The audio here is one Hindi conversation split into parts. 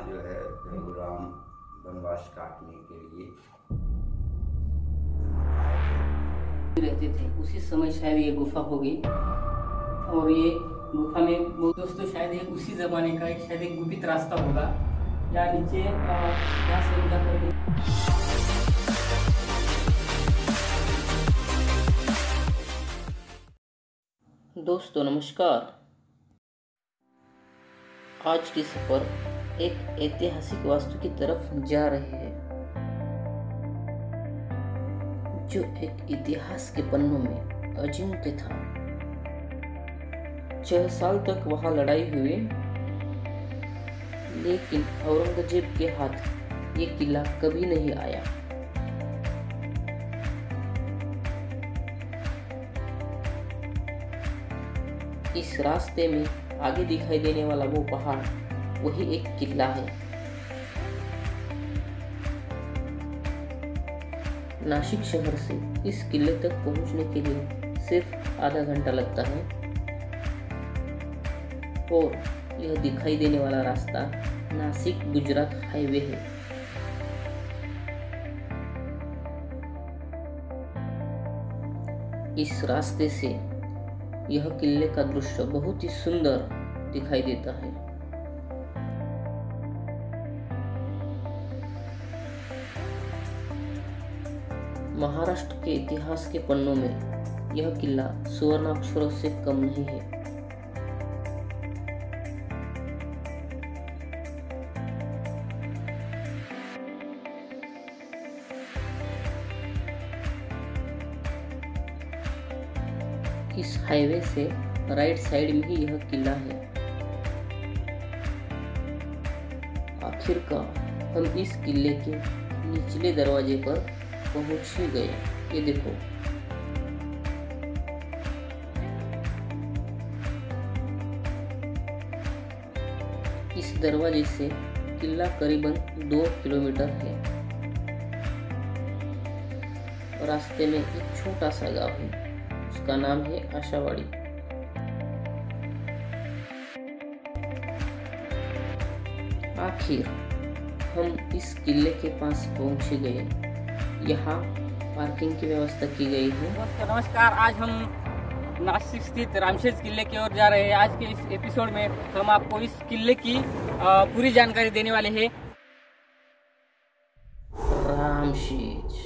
जो है प्रभु राम वनवास काटने के लिए रहते थे। उसी समय शायद ये गुफा होगी और ये गुफा में वो दोस्तों शायद ये उसी जमाने का शायद एक गुप्त रास्ता होगा या नीचे यहाँ से हम जाकर दोस्तों नमस्कार। आज की सफर एक ऐतिहासिक वास्तु की तरफ जा रहे हैं जो एक इतिहास के पन्नों में अजिंक्य था। 6 साल तक वहां लड़ाई हुई, लेकिन औरंगजेब के हाथ ये किला कभी नहीं आया। इस रास्ते में आगे दिखाई देने वाला वो पहाड़ वही एक किला है। नासिक शहर से इस किले तक पहुंचने के लिए सिर्फ आधा घंटा लगता है और यह दिखाई देने वाला रास्ता नासिक गुजरात हाईवे है। इस रास्ते से यह किले का दृश्य बहुत ही सुंदर दिखाई देता है। महाराष्ट्र के इतिहास के पन्नों में यह किला सुवर्णाक्षरों से कम नहीं है। इस हाईवे से राइट साइड में ही यह किला है। आखिरकार हम इस किले के निचले दरवाजे पर पहुंच ही गए। ये देखो, इस दरवाजे से किला करीबन 2 किलोमीटर है। रास्ते में एक छोटा सा गांव है, उसका नाम है आशावाड़ी। आखिर हम इस किले के पास पहुंच गए। यहाँ पार्किंग की व्यवस्था की गई है। नमस्कार, आज हम नासिक स्थित रामशेज किले की ओर जा रहे हैं। आज के इस एपिसोड में हम आपको इस किले की पूरी जानकारी देने वाले हैं। रामशेज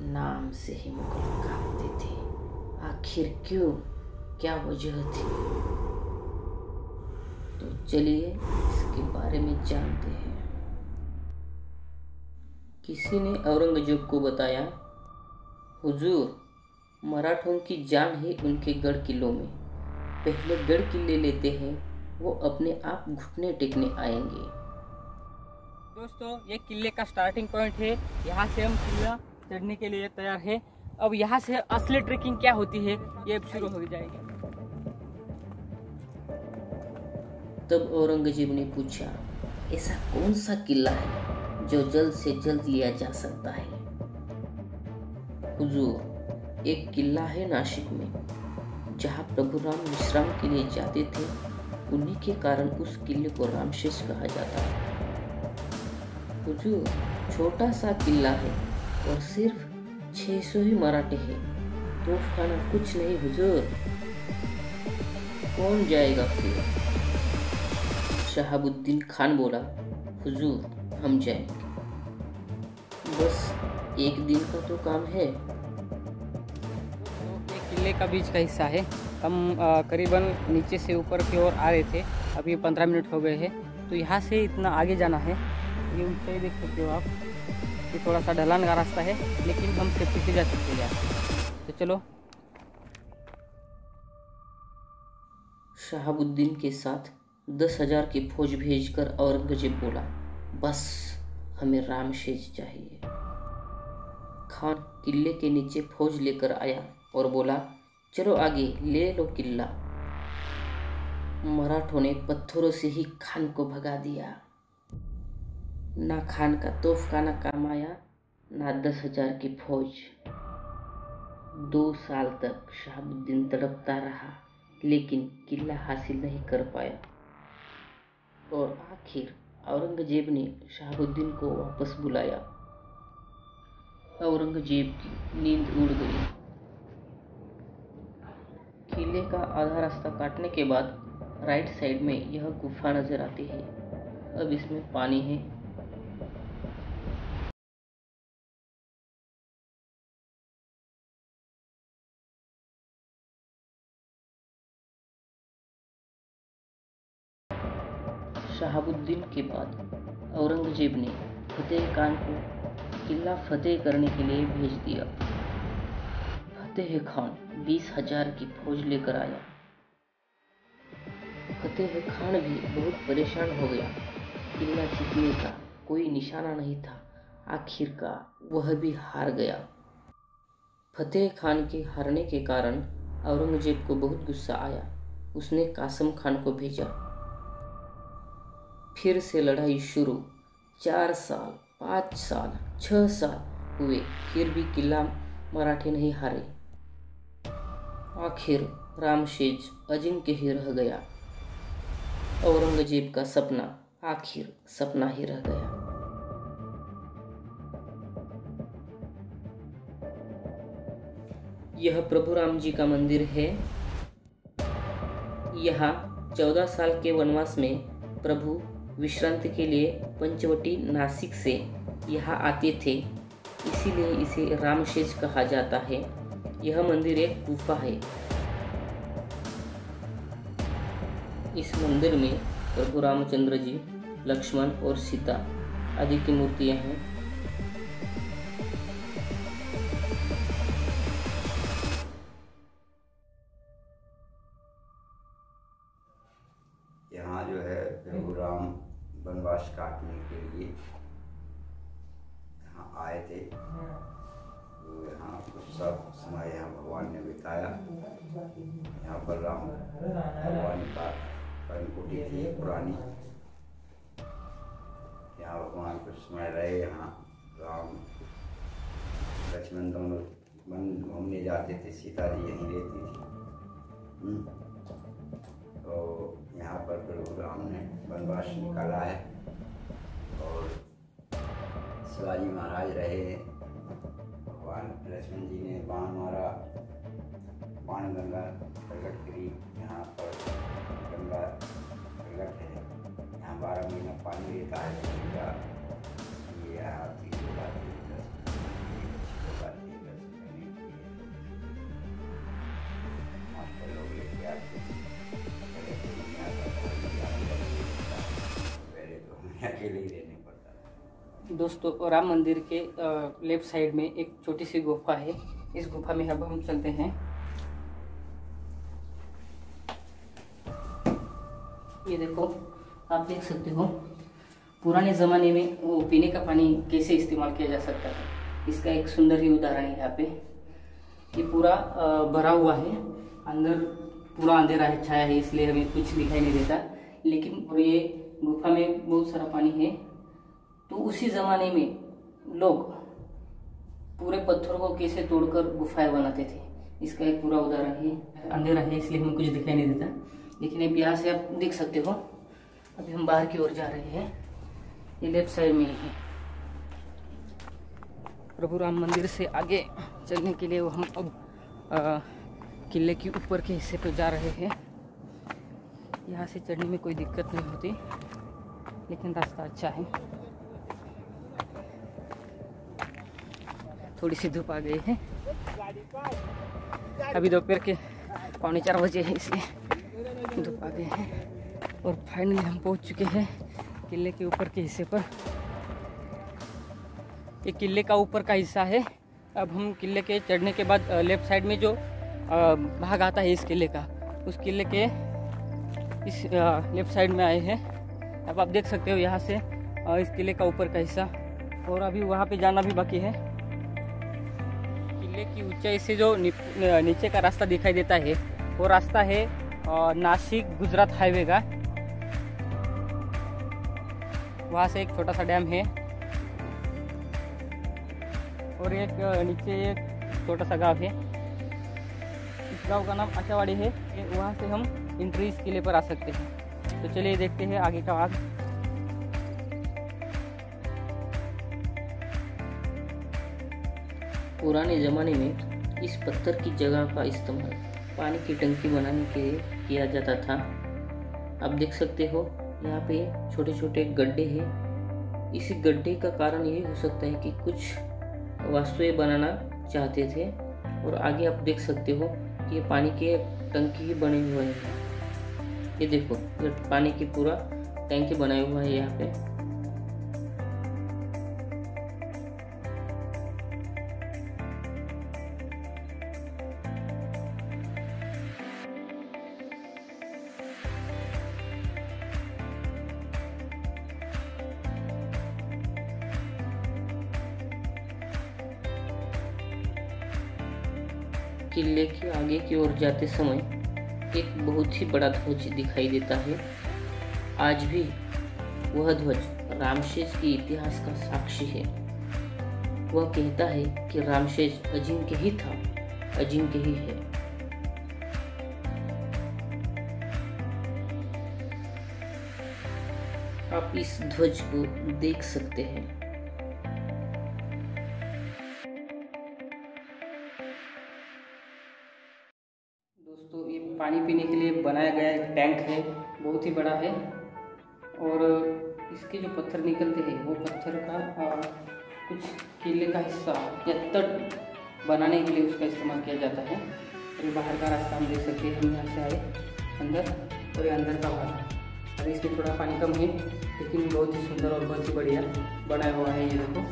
नाम से ही मुगल कांपते थे। आखिर क्यों, क्या वजह थी? तो चलिए इसके बारे में जानते हैं। किसी ने औरंगजेब को बताया, हुजूर, मराठों की जान है उनके गढ़ किलों में। पहले गढ़ किले लेते हैं, वो अपने आप घुटने टेकने आएंगे। दोस्तों, ये किले का स्टार्टिंग पॉइंट है। यहाँ से हम किला चढ़ने के लिए तैयार है। अब यहाँ से असली ट्रेकिंग क्या होती है ये शुरू हो जाएगी। तब औरंगजेब ने पूछा, ऐसा कौन सा किला है जो जल्द से जल्द लिया जा सकता है? हुजूर, एक किला है नासिक में, जहाँ प्रभु राम विश्राम के लिए जाते थे। उन्हीं के कारण उस किले को रामशेष कहा जाता है। हुजूर, छोटा सा किला है और सिर्फ 600 ही मराठे हैं। तोफखाना कुछ नहीं हुजूर। कौन जाएगा फिर? शहाबुद्दीन खान बोला, हुजूर, हम जाएंगे। बस एक दिन का तो काम है। ये किले का बीच का हिस्सा है। हम करीबन नीचे से ऊपर की ओर आ रहे थे। अभी 15 मिनट हो गए हैं। तो यहाँ से इतना आगे जाना है। ये ऊंचाई देख सकते हो आप। ये थोड़ा सा ढलान का रास्ता है, लेकिन हम सेफ्टी से जा सकते हैं। तो चलो। शहाबुद्दीन के साथ 10,000 की फौज भेजकर औरंगजेब बोला, बस हमें रामशेज चाहिए। खान किले के नीचे फौज लेकर आया और बोला, चलो आगे, ले लो किला। मराठों ने पत्थरों से ही खान को भगा दिया। ना खान का तोफखाना काम आया, ना 10,000 की फौज। 2 साल तक शहाबुद्दीन तड़पता रहा, लेकिन किला हासिल नहीं कर पाया और आखिर औरंगजेब ने शहाबुद्दीन को वापस बुलाया। औरंगजेब की नींद उड़ गई। किले का आधा रास्ता काटने के बाद राइट साइड में यह गुफा नजर आती है। अब इसमें पानी है। शहाबुद्दीन के बाद औरंगजेब ने फतेह खान को किला फतेह करने के लिए भेज दिया। फतेह खान 20,000 की फौज लेकर आया। फतेह खान भी बहुत परेशान हो गया। किला जीतने का कोई निशाना नहीं था। आखिरकार वह भी हार गया। फतेह खान के हारने के कारण औरंगजेब को बहुत गुस्सा आया। उसने कासम खान को भेजा। फिर से लड़ाई शुरू। 4 साल, 5 साल, 6 साल हुए, फिर भी किला मराठे नहीं हारे। आखिर रामशेज अजिंक्य ही रह गया। औरंगजेब का सपना आखिर सपना ही रह गया। यह प्रभु राम जी का मंदिर है। यहाँ 14 साल के वनवास में प्रभु विश्रांति के लिए पंचवटी नासिक से यहाँ आते थे, इसीलिए इसे रामशेज कहा जाता है। यह मंदिर एक गुफा है। इस मंदिर में प्रभु रामचंद्र जी, लक्ष्मण और सीता आदि की मूर्तियां हैं। यहाँ जो है प्रभु राम वनवास काटने के लिए यहाँ आए थे। तो यहाँ कुछ सब समय यहाँ भगवान ने बिताया। यहाँ पर राम भगवान का कर्मकुटी थी पुरानी। यहाँ भगवान कुछ समय रहे। यहाँ राम लक्ष्मण दोनों वन घूमने जाते थे। सीता जी यहीं रहती थी। तो यहाँ पर प्रभु राम ने वनवास निकाला है और शिवाजी महाराज रहे। भगवान लक्ष्मण जी ने बाण मारा, बाण गंगा प्रकट करी। यहाँ पर गंगा प्रकट है। यहाँ 12 महीना पानी रहता है गंगा। ये हाथी लोग लेके आते हैं। अकेले ही रहने पड़ता है। दोस्तों, राम मंदिर के लेफ्ट साइड में एक छोटी सी गुफा है। इस गुफा में अब हम चलते हैं। ये देखो, आप देख सकते हो पुराने ज़माने में वो पीने का पानी कैसे इस्तेमाल किया जा सकता था। इसका एक सुंदर ही उदाहरण है। यहाँ पे ये पूरा भरा हुआ है। अंदर पूरा अंधेरा है, छाया है, इसलिए हमें कुछ दिखाई नहीं देता। लेकिन और ये गुफा में बहुत सारा पानी है। तो उसी ज़माने में लोग पूरे पत्थरों को कैसे तोड़कर गुफाएं बनाते थे, इसका एक पूरा उदाहरण है। अंधेरा है इसलिए हमें कुछ दिखाई नहीं देता, लेकिन अब यहाँ से आप देख सकते हो। अभी हम बाहर की ओर जा रहे हैं। ये लेफ्ट साइड में है। प्रभु राम मंदिर से आगे चलने के लिए हम अब किले के ऊपर के हिस्से पर जा रहे हैं। यहाँ से चढ़ने में कोई दिक्कत नहीं होती, लेकिन रास्ता अच्छा है। थोड़ी सी धूप आ गई है। अभी दोपहर के 3:45 बजे है, इसलिए धूप आ गए हैं। और फाइनली हम पहुंच चुके हैं किले के ऊपर के हिस्से पर। ये किले का ऊपर का हिस्सा है। अब हम किले के चढ़ने के बाद लेफ्ट साइड में जो भाग आता है इस किले का, उस किले के इस लेफ्ट साइड में आए हैं। अब आप देख सकते हो यहाँ से इस किले का ऊपर का हिस्सा। और अभी वहाँ पे जाना भी बाकी है। किले की ऊंचाई से जो नीचे का रास्ता दिखाई देता है, वो रास्ता है नासिक गुजरात हाईवे का। वहाँ से एक छोटा सा डैम है और एक नीचे एक छोटा सा गांव है। इस गांव का नाम आचावाड़ी है। वहाँ से हम एंट्री इस किले पर आ सकते हैं। तो चलिए देखते हैं आगे का भाग। पुराने ज़माने में इस पत्थर की जगह का इस्तेमाल पानी की टंकी बनाने के लिए किया जाता था। आप देख सकते हो यहाँ पे छोटे छोटे गड्ढे हैं। इसी गड्ढे का कारण ये हो सकता है कि कुछ वस्तुएं बनाना चाहते थे। और आगे आप देख सकते हो कि ये पानी के टंकी बने हुए हैं। ये देखो, ये पानी की पूरा टैंकी बनाया हुआ है यहाँ पे। किले के आगे की ओर जाते समय एक बहुत ही बड़ा ध्वज दिखाई देता है। आज भी वह ध्वज रामशेष के इतिहास का साक्षी है। वह कहता है कि रामशेष अजिंक्य ही था, अजिंक्य ही है। आप इस ध्वज को देख सकते हैं। दोस्तों, ये पानी पीने के लिए बनाया गया एक टैंक है, बहुत ही बड़ा है। और इसके जो पत्थर निकलते हैं वो पत्थर का कुछ किले का हिस्सा या तट बनाने के लिए उसका इस्तेमाल किया जाता है। और ये बाहर का रास्ता हम देख सकते हैं। हम यहाँ से आए अंदर, और ये अंदर का भाग। अभी इसमें थोड़ा पानी कम है, लेकिन बहुत ही सुंदर और बहुत ही बढ़िया बनाया हुआ है। ये देखो,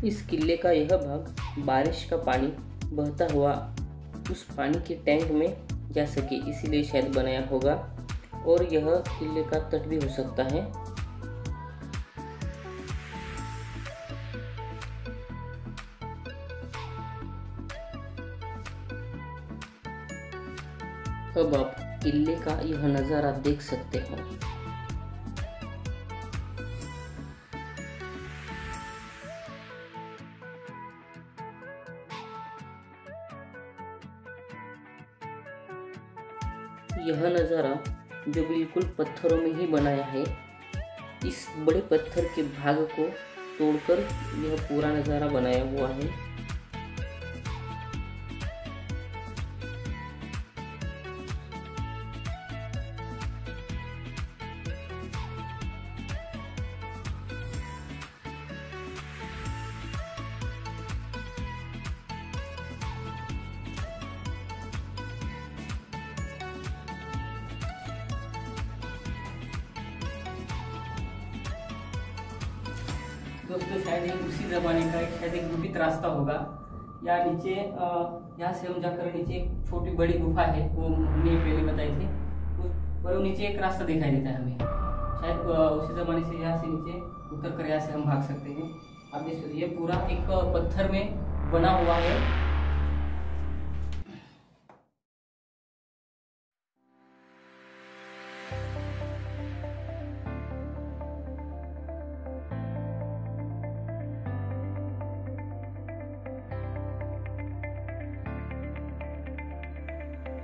इस किले का यह भाग बारिश का पानी बहता हुआ उस पानी के टैंक में जा सके, इसीलिए शायद बनाया होगा। और यह किले का तट भी हो सकता है। अब आप किले का यह नज़ारा देख सकते हो। यह नज़ारा जो बिल्कुल पत्थरों में ही बनाया है, इस बड़े पत्थर के भाग को तोड़कर यह पूरा नज़ारा बनाया हुआ है। दोस्तों, शायद ये उसी जमाने का शायद एक गुपित रास्ता होगा। या नीचे यहाँ से हम जाकर नीचे एक छोटी बड़ी गुफा है, वो हमने पहले बताई थी। और वो नीचे एक रास्ता दिखाई देता है हमें। शायद उसी जमाने से यहाँ से नीचे उतर कर यहाँ से हम भाग सकते हैं। आप देख सकते, ये पूरा एक पत्थर में बना हुआ है।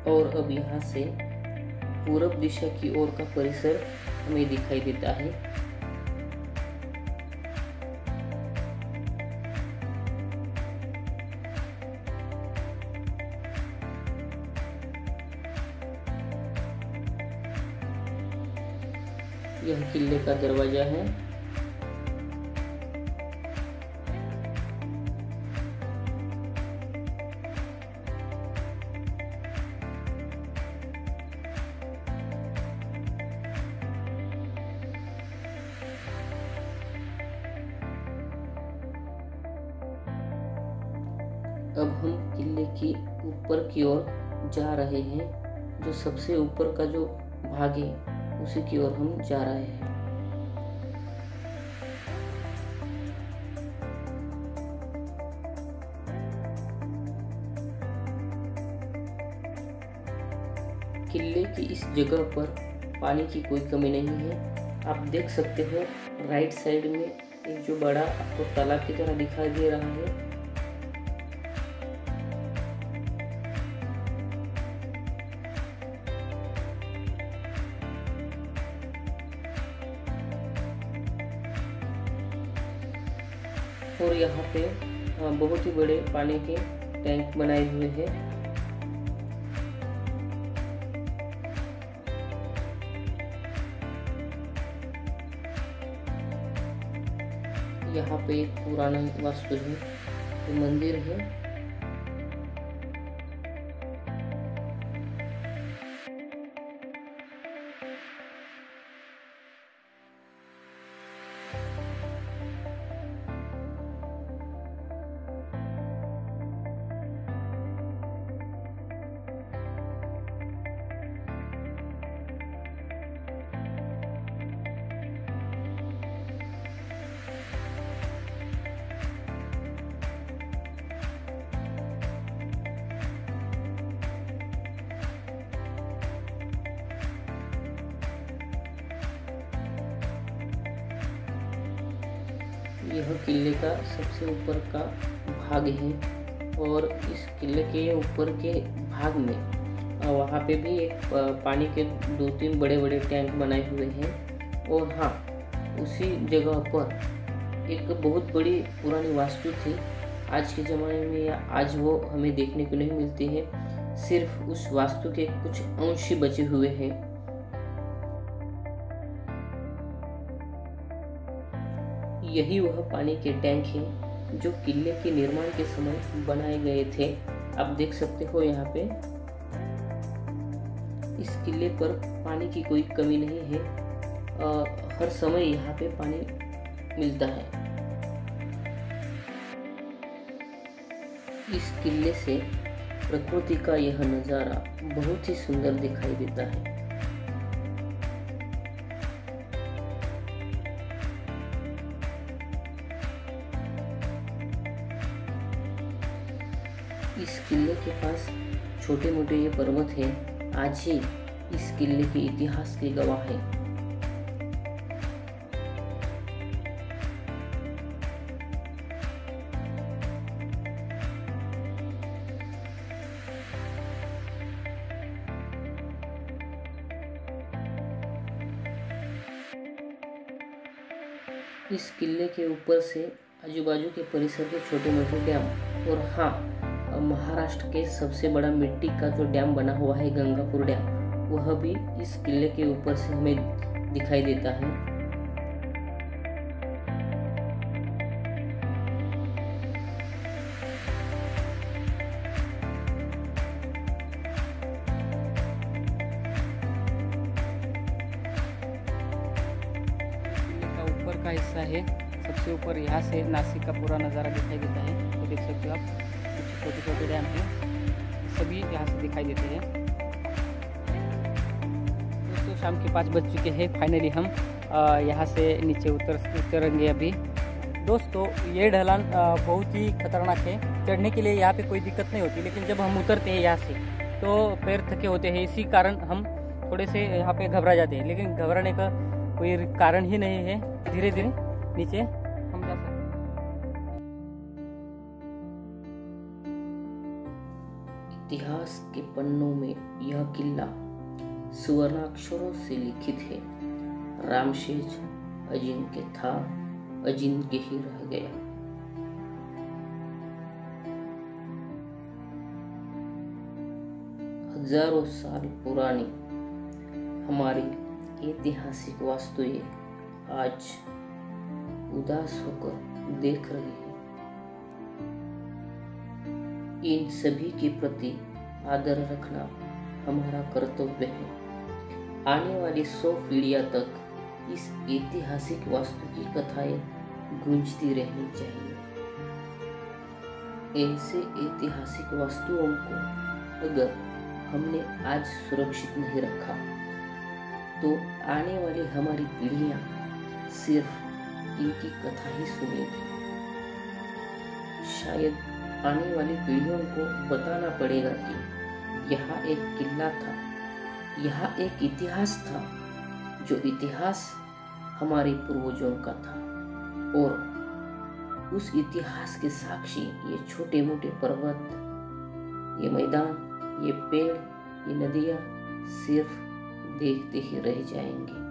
और अब यहाँ से पूरब दिशा की ओर का परिसर हमें दिखाई देता है। यह किले का दरवाजा है। अब हम किले की ऊपर की ओर जा रहे हैं। जो सबसे ऊपर का जो भाग है उसी की ओर हम जा रहे हैं। किले की इस जगह पर पानी की कोई कमी नहीं है। आप देख सकते हो राइट साइड में एक जो बड़ा आपको तालाब की तरह दिखाई दे रहा है, और यहाँ पे बहुत ही बड़े पानी के टैंक बनाए हुए हैं। यहाँ पे एक पुराना वास्तु है, मंदिर है। यह किले का सबसे ऊपर का भाग है, और इस किले के ऊपर के भाग में वहाँ पे भी एक पानी के 2-3 बड़े बड़े टैंक बनाए हुए हैं। और हाँ, उसी जगह पर एक बहुत बड़ी पुरानी वास्तु थी। आज के ज़माने में या आज वो हमें देखने को नहीं मिलती है, सिर्फ उस वास्तु के कुछ अंश ही बचे हुए हैं। यही वह पानी के टैंक हैं जो किले के निर्माण के समय बनाए गए थे। आप देख सकते हो यहाँ पे इस किले पर पानी की कोई कमी नहीं है, हर समय यहाँ पे पानी मिलता है। इस किले से प्रकृति का यह नज़ारा बहुत ही सुंदर दिखाई देता है। इस किले के पास छोटे मोटे ये पर्वत हैं, आज ही इस किले के इतिहास के गवाह हैं। इस किले के ऊपर से आजू बाजू के परिसर के छोटे मोटे डैम, और हाँ, महाराष्ट्र के सबसे बड़ा मिट्टी का जो डैम बना हुआ है गंगापुर डैम, वह भी इस किले के ऊपर से हमें दिखाई देता है। किले का ऊपर का हिस्सा है, सबसे ऊपर यहाँ से नासिक का पूरा नज़ारा दिखाई देता है। तो देख सकते हो आप, छोटे छोटे डैम हैं, सभी यहाँ से दिखाई देते हैं। दोस्तों, शाम के 5 बज चुके हैं। फाइनली हम यहाँ से नीचे उतरेंगे अभी। दोस्तों, ये ढलान बहुत ही खतरनाक है। चढ़ने के लिए यहाँ पे कोई दिक्कत नहीं होती, लेकिन जब हम उतरते हैं यहाँ से तो पैर थके होते हैं। इसी कारण हम थोड़े से यहाँ पे घबरा जाते हैं, लेकिन घबराने का कोई कारण ही नहीं है। धीरे धीरे नीचे हम जा सकते हैं। इतिहास के पन्नों में यह किला सुवर्णाक्षरों से लिखित है। रामशेज अजिंक्य था, अजिंक्य ही रह गया। हजारों साल पुरानी हमारी ऐतिहासिक वास्तुएं आज उदास होकर देख रही है। इन सभी के प्रति आदर रखना हमारा कर्तव्य है। आने वाली 100 पीढ़ियां तक इस ऐतिहासिक वास्तु की कथाएं गूंजती रहनी चाहिए। ऐसे ऐतिहासिक वास्तुओं को अगर हमने आज सुरक्षित नहीं रखा तो आने वाली हमारी पीढ़ियां सिर्फ इनकी कथा ही सुनेगी। शायद आने वाली पीढ़ियों को बताना पड़ेगा कि यहाँ एक किला था, यहाँ एक इतिहास था जो इतिहास हमारे पूर्वजों का था, और उस इतिहास के साक्षी ये छोटे मोटे पर्वत, ये मैदान, ये पेड़, ये नदियाँ सिर्फ देखते ही रह जाएंगे।